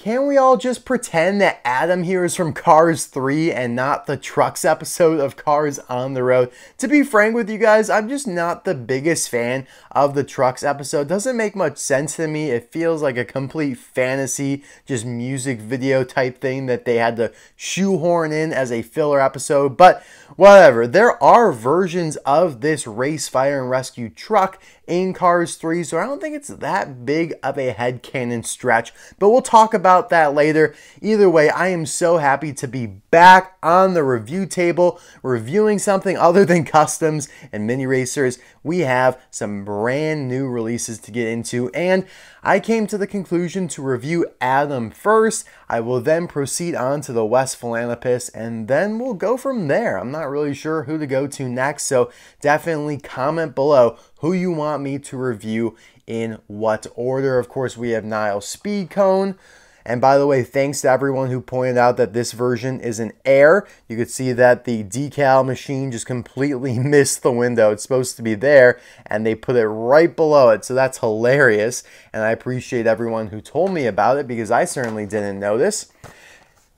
Can't we all just pretend that Adam here is from Cars 3 and not the Trucks episode of Cars on the Road? To be frank with you guys, I'm just not the biggest fan of the Trucks episode. It doesn't make much sense to me. It feels like a complete fantasy, just music video type thing that they had to shoehorn in as a filler episode. But whatever, there are versions of this race, fire, and rescue truck in Cars 3, so I don't think it's that big of a headcanon stretch, but we'll talk about that later. Either way, I am so happy to be back on the review table, reviewing something other than customs and mini racers. We have some brand new releases to get into, and I came to the conclusion to review Adam first. I will then proceed on to the Westfalanapus, and then we'll go from there. I'm not really sure who to go to next, so definitely comment below who you want me to review in what order. Of course, we have Nile Speedcone. And by the way, thanks to everyone who pointed out that this version is an Air. You could see that the decal machine just completely missed the window. It's supposed to be there, and they put it right below it. So that's hilarious, and I appreciate everyone who told me about it because I certainly didn't notice.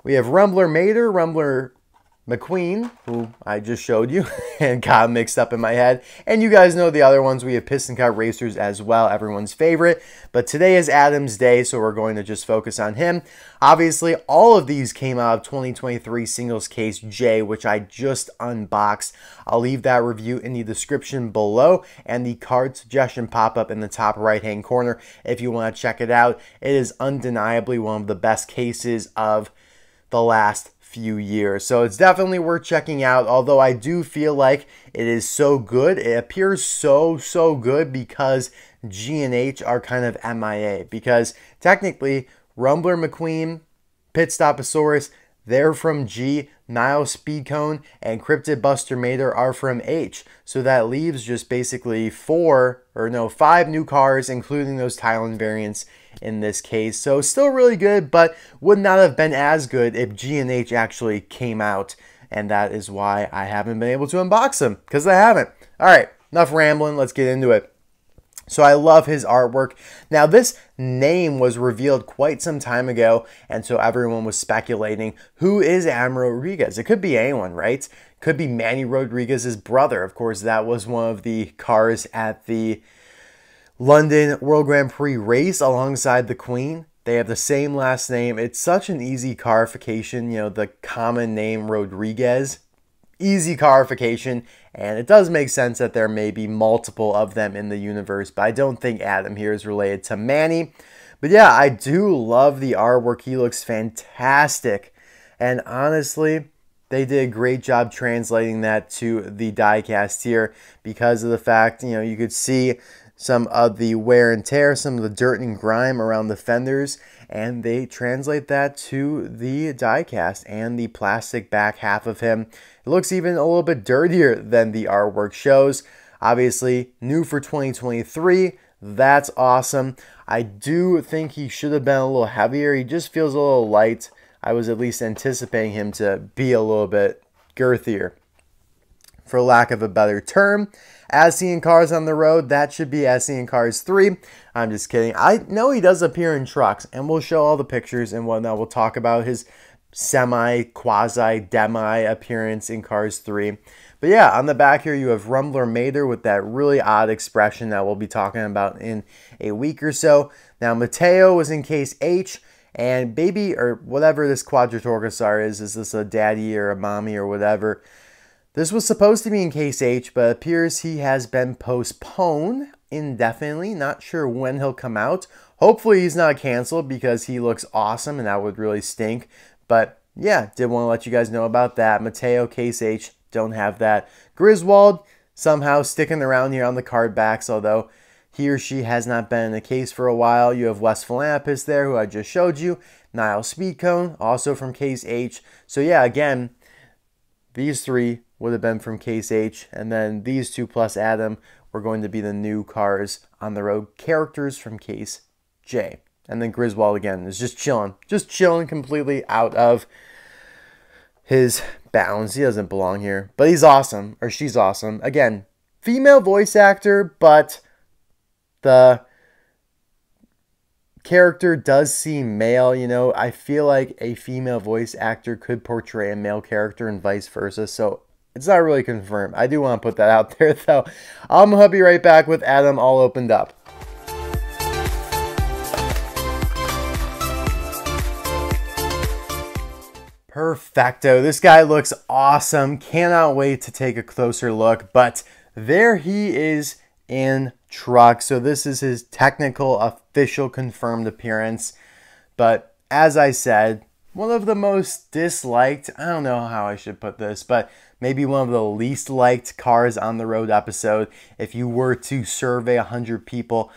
We have Rumbler McQueen, who I just showed you and got mixed up in my head. And you guys know the other ones. We have Piston Cut Racers as well, everyone's favorite. But today is Adam's day, so we're going to just focus on him. Obviously, all of these came out of 2023 Singles Case J, which I just unboxed. I'll leave that review in the description below and the card suggestion pop-up in the top right-hand corner if you want to check it out. It is undeniably one of the best cases of the last few years, so it's definitely worth checking out. Although I do feel like it is so good, it appears so good because G and H are kind of MIA, because technically Rumbler McQueen, Pitstoposaurus, they're from G, Nile Speedcone, and Cryptid Buster Mater are from H. So that leaves just basically 5 new cars, including those Thailand variants in this case. So still really good, but would not have been as good if G and H actually came out. And that is why I haven't been able to unbox them, because I haven't. All right, enough rambling. Let's get into it. So I love his artwork. Now, this name was revealed quite some time ago, and so everyone was speculating, who is Adam Roadriguez? It could be anyone, right? Could be Manny Roadriguez's brother. Of course, that was one of the cars at the London World Grand Prix race alongside the Queen. They have the same last name. It's such an easy carification, you know, the common name Roadriguez. Easy carification, and it does make sense that there may be multiple of them in the universe, but I don't think Adam here is related to Manny. But yeah, I do love the artwork. He looks fantastic, and honestly, they did a great job translating that to the diecast here because of the fact, you know, you could see some of the wear and tear, some of the dirt and grime around the fenders, and they translate that to the diecast and the plastic back half of him. It looks even a little bit dirtier than the artwork shows. Obviously, new for 2023. That's awesome. I do think he should have been a little heavier. He just feels a little light. I was at least anticipating him to be a little bit girthier, for lack of a better term. As seen in Cars on the Road, that should be as seen in Cars 3. I'm just kidding. I know he does appear in trucks, and we'll show all the pictures and whatnot. We'll talk about his quasi-demi appearance in Cars 3. But yeah, on the back here, you have Rumbler Mater with that really odd expression that we'll be talking about in a week or so. Now, Mateo was in Case H, and baby, or whatever this Quadritorcosaur is this a daddy or a mommy or whatever? This was supposed to be in Case H, but it appears he has been postponed indefinitely. Not sure when he'll come out. Hopefully he's not canceled because he looks awesome and that would really stink. But yeah, did want to let you guys know about that. Mateo, Case H, don't have that. Griswold, somehow sticking around here on the card backs, although he or she has not been in the case for a while. You have Westfalanapus there, who I just showed you. Nile Speedcone, also from Case H. So yeah, again, these three would have been from Case H, and then these two plus Adam were going to be the new Cars on the Road characters from Case J. And then Griswold again is just chilling completely out of his bounds. He doesn't belong here, but he's awesome, or she's awesome. Again, female voice actor, but the character does seem male. You know, I feel like a female voice actor could portray a male character and vice versa. So it's not really confirmed. I do want to put that out there, though. I'll be right back with Adam all opened up. Perfecto. This guy looks awesome. Cannot wait to take a closer look. But there he is in truck. So this is his technical, official, confirmed appearance. But as I said, one of the most disliked, I don't know how I should put this, but maybe one of the least liked Cars on the Road episode. If you were to survey 100 people,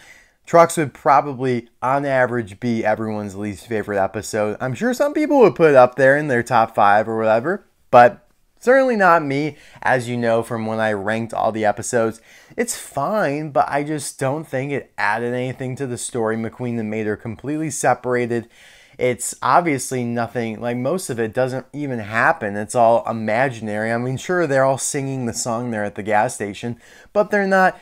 trucks would probably, on average, be everyone's least favorite episode. I'm sure some people would put it up there in their top 5 or whatever, but certainly not me. As you know from when I ranked all the episodes, it's fine, but I just don't think it added anything to the story. McQueen and Mater completely separated. It's obviously nothing, like most of it doesn't even happen. It's all imaginary. I mean, sure, they're all singing the song there at the gas station, but they're not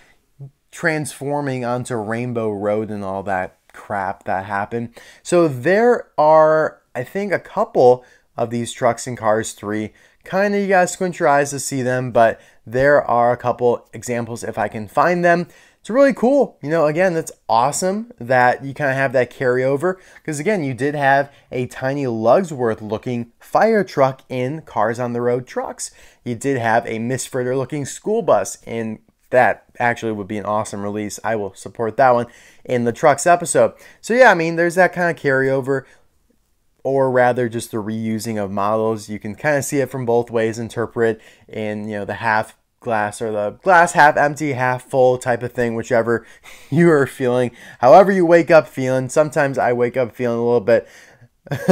transforming onto Rainbow Road and all that crap that happened. So there are, I think, a couple of these trucks in Cars 3. Kind of, you gotta squint your eyes to see them, but there are a couple examples if I can find them. It's really cool. You know, again, it's awesome that you kind of have that carryover, because again, you did have a tiny Lugsworth looking fire truck in Cars on the Road trucks. You did have a Misfritter looking school bus in that. Actually would be an awesome release. I will support that one in the trucks episode. So yeah, I mean, there's that kind of carryover, or rather just the reusing of models. You can kind of see it from both ways, interpret in, you know, the half glass or the glass half empty, half full type of thing, whichever you are feeling, however you wake up feeling. Sometimes I wake up feeling a little bit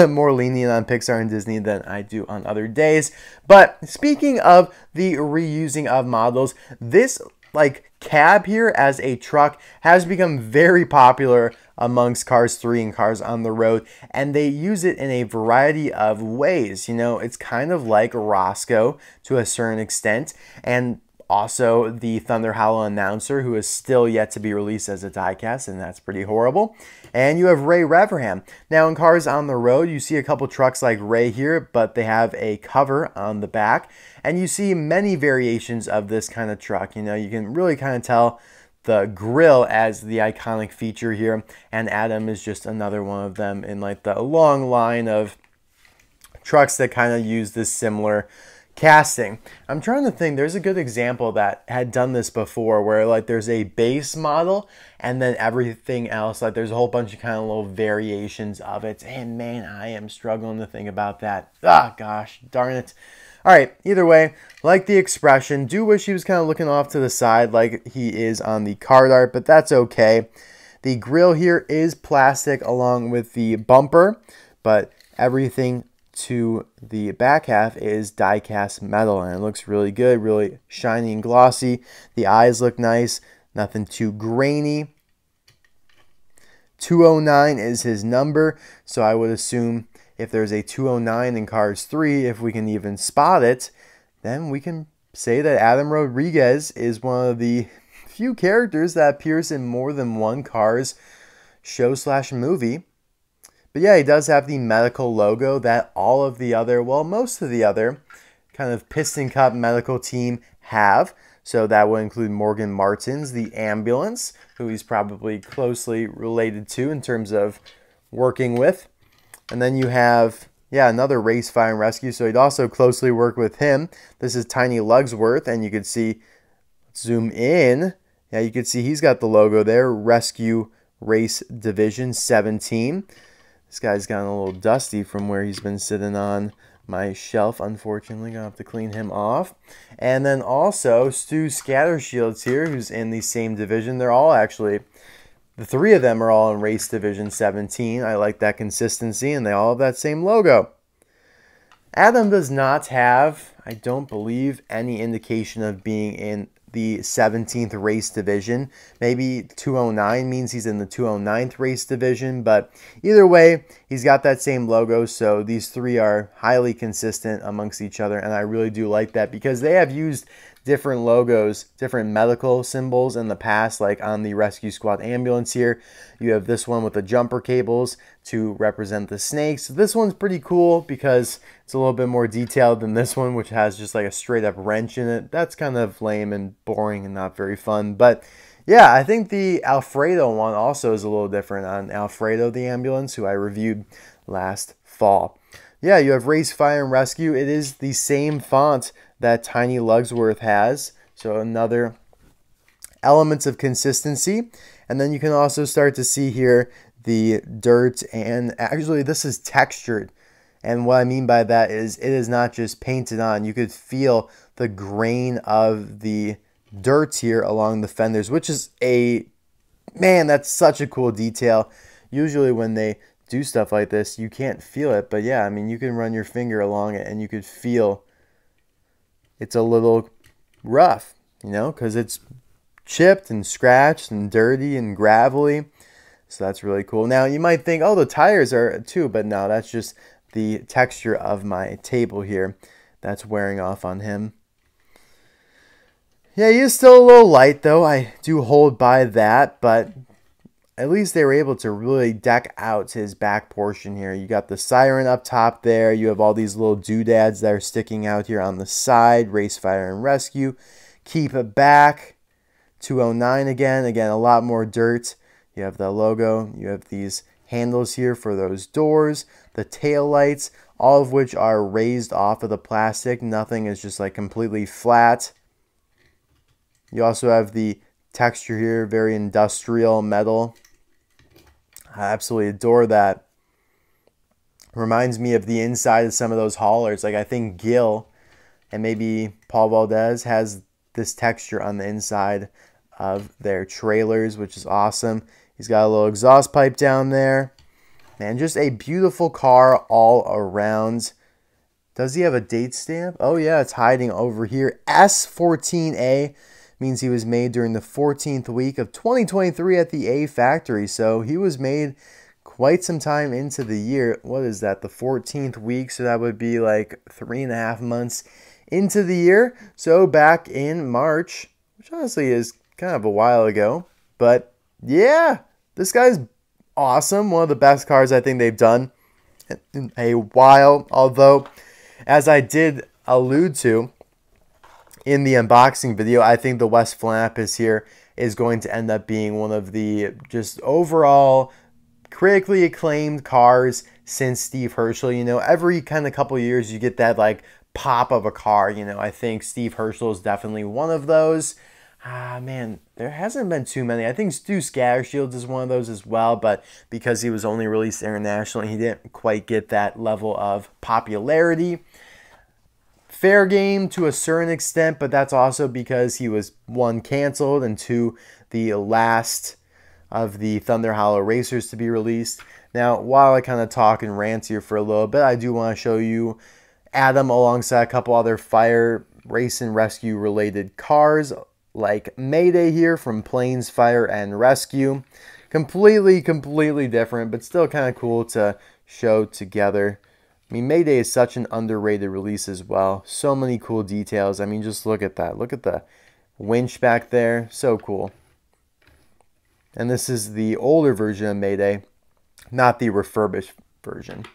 more lenient on Pixar and Disney than I do on other days. But speaking of the reusing of models, this like cab here as a truck has become very popular amongst Cars 3 and Cars on the Road, and they use it in a variety of ways. You know, it's kind of like Roscoe to a certain extent, and also the Thunder Hollow announcer, who is still yet to be released as a diecast, and that's pretty horrible. And you have Ray Reverham. Now in Cars on the Road, you see a couple trucks like Ray here, but they have a cover on the back. And you see many variations of this kind of truck. You know, you can really kind of tell the grill as the iconic feature here. And Adam is just another one of them in like the long line of trucks that kind of use this similar casting. I'm trying to think, there's a good example that had done this before where like there's a base model and then everything else, like there's a whole bunch of kind of little variations of it. And man, I am struggling to think about that. Ah, gosh, darn it. All right, either way, like the expression, do wish he was kind of looking off to the side like he is on the card art, but that's okay. The grill here is plastic along with the bumper, but everything to the back half is die-cast metal, and it looks really good, really shiny and glossy. The eyes look nice, nothing too grainy. 209 is his number, so I would assume if there's a 209 in Cars 3, if we can even spot it, then we can say that Adam Roadriguez is one of the few characters that appears in more than one Cars show/movie. But yeah, he does have the medical logo that all of the other, well, most of the other kind of Piston Cup medical team have. So that would include Morgan Martins, the ambulance, who he's probably closely related to in terms of working with. And then you have, yeah, another race fire and rescue. So he'd also closely work with him. This is Tiny Lugsworth, and you could see, zoom in. Yeah, you could see he's got the logo there, Rescue Race Division 17. This guy's gotten a little dusty from where he's been sitting on my shelf, unfortunately. Gonna have to clean him off. And then also Stu Scattershields here, who's in the same division. They're all actually, the three of them are all in Race Division 17. I like that consistency, and they all have that same logo. Adam does not have, I don't believe, any indication of being in the 17th race division. Maybe 209 means he's in the 209th race division, but either way, he's got that same logo, so these three are highly consistent amongst each other, and I really do like that because they have used different logos, different medical symbols in the past, like on the rescue squad ambulance here. You have this one with the jumper cables to represent the snakes. So this one's pretty cool because it's a little bit more detailed than this one, which has just like a straight up wrench in it. That's kind of lame and boring and not very fun. But yeah, I think the Alfredo one also is a little different on Alfredo the ambulance, who I reviewed last fall. Yeah, you have Race, Fire, and Rescue. It is the same font that Tiny Lugsworth has. So another elements of consistency. And then you can also start to see here the dirt, and actually this is textured. And what I mean by that is it is not just painted on. You could feel the grain of the dirt here along the fenders, which is man, that's such a cool detail. Usually when they do stuff like this, you can't feel it, but yeah, I mean, you can run your finger along it and you could feel it's a little rough, you know, because it's chipped and scratched and dirty and gravelly. So that's really cool. Now you might think, oh, the tires are too, but no, that's just the texture of my table here that's wearing off on him. Yeah, he is still a little light though. I do hold by that, but at least they were able to really deck out his back portion here. You got the siren up top there. You have all these little doodads that are sticking out here on the side. Race, Fire, and Rescue. Keep it back. 209 again. Again, a lot more dirt. You have the logo. You have these handles here for those doors. The tail lights, all of which are raised off of the plastic. Nothing is just like completely flat. You also have the texture here, very industrial metal. I absolutely adore that. Reminds me of the inside of some of those haulers. Like I think Gil and maybe Paul Valdez has this texture on the inside of their trailers, which is awesome. He's got a little exhaust pipe down there. Man, just a beautiful car all around. Does he have a date stamp? Oh yeah, it's hiding over here. S14A. Means he was made during the 14th week of 2023 at the A factory. So he was made quite some time into the year. What is that? The 14th week. So that would be like 3.5 months into the year. So back in March, which honestly is kind of a while ago. But yeah, this guy's awesome. One of the best cars I think they've done in a while. Although, as I did allude to in the unboxing video, I think the Westfalanapus here is going to end up being one of the just overall critically acclaimed cars since Steve Herschel. You know, every kind of couple years you get that like pop of a car. You know, I think Steve Herschel is definitely one of those. Man, there hasn't been too many. I think Stu Scattershields is one of those as well, but because he was only released internationally, he didn't quite get that level of popularity. Fair game to a certain extent, but that's also because he was, one, canceled, and two, the last of the Thunder Hollow racers to be released. Now, while I kind of talk and rant here for a little bit, I do want to show you Adam alongside a couple other fire, race, and rescue related cars, like Mayday here from Planes, Fire, and Rescue. Completely different, but still kind of cool to show together. I mean, Mayday is such an underrated release as well. So many cool details. I mean, just look at that. Look at the winch back there. So cool. And this is the older version of Mayday, not the refurbished version.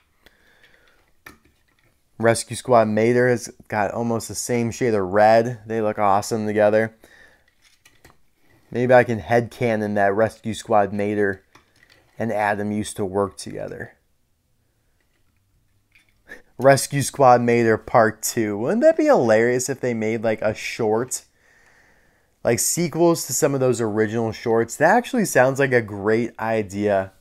Rescue Squad Mater has got almost the same shade of red. They look awesome together. Maybe I can headcanon that Rescue Squad Mater and Adam used to work together. Rescue Squad Mater Part 2. Wouldn't that be hilarious if they made like a short? Like sequels to some of those original shorts. That actually sounds like a great idea.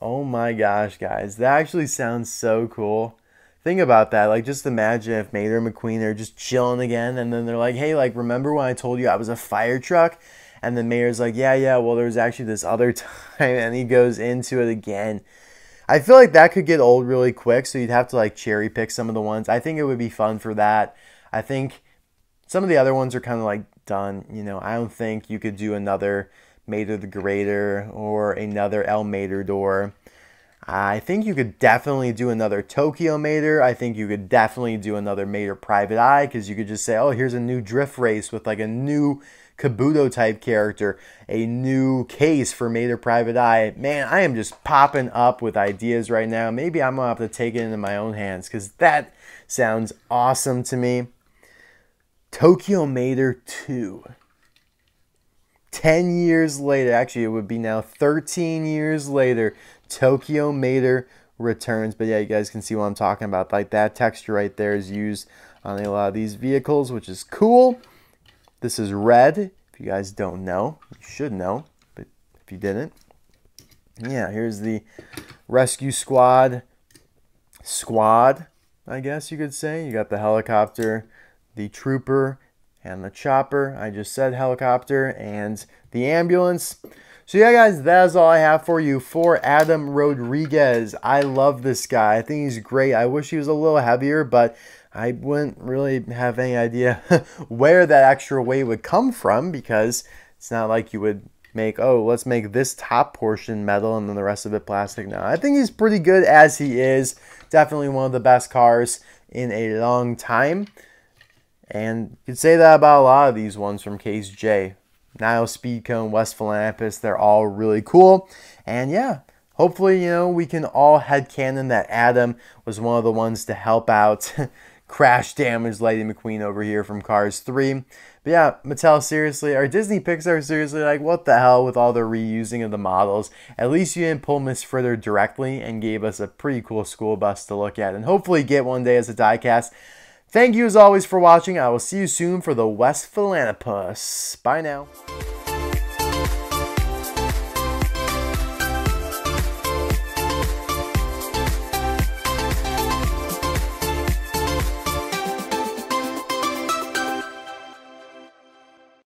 Oh my gosh, guys. That actually sounds so cool. Think about that. Like, just imagine if Mater and McQueen are just chilling again, and then they're like, hey, like, remember when I told you I was a fire truck? And then Mater's like, yeah, well, there was actually this other time, and he goes into it again. I feel like that could get old really quick, so you'd have to like cherry pick some of the ones. I think it would be fun for that. I think some of the other ones are kind of like done. You know, I don't think you could do another Mater the Greater or another El Matador. I think you could definitely do another Tokyo Mater. I think you could definitely do another Mater Private Eye, because you could just say, oh, here's a new drift race with like a new Kabuto type character, a new case for Mater Private Eye. Man, I am just popping up with ideas right now. Maybe I'm going to have to take it into my own hands, because that sounds awesome to me. Tokyo Mater 2. 10 years later, actually it would be now 13 years later, Tokyo Mater returns. But yeah, you guys can see what I'm talking about. Like that texture right there is used on a lot of these vehicles, which is cool. This is red. If you guys don't know, you should know, but if you didn't. Yeah, here's the rescue squad, I guess you could say. You got the helicopter, the trooper, and the chopper. I just said helicopter, and the ambulance. So yeah, guys, that is all I have for you for Adam Roadriguez. I love this guy. I think he's great. I wish he was a little heavier, but I wouldn't really have any idea where that extra weight would come from, because it's not like you would make, oh, let's make this top portion metal and then the rest of it plastic. No, I think he's pretty good as he is. Definitely one of the best cars in a long time. And you could say that about a lot of these ones from Case J. Nile Speedcone, Westfalanapus, they're all really cool. And yeah, hopefully, you know, we can all headcanon that Adam was one of the ones to help out Crash Damage Lightning McQueen over here from Cars 3. But yeah, Mattel, seriously, or Disney Pixar, seriously, like, what the hell with all the reusing of the models? At least you didn't pull Miss Fritter directly and gave us a pretty cool school bus to look at and hopefully get one day as a diecast. Thank you as always for watching. I will see you soon for the Westfalanapus. Bye now.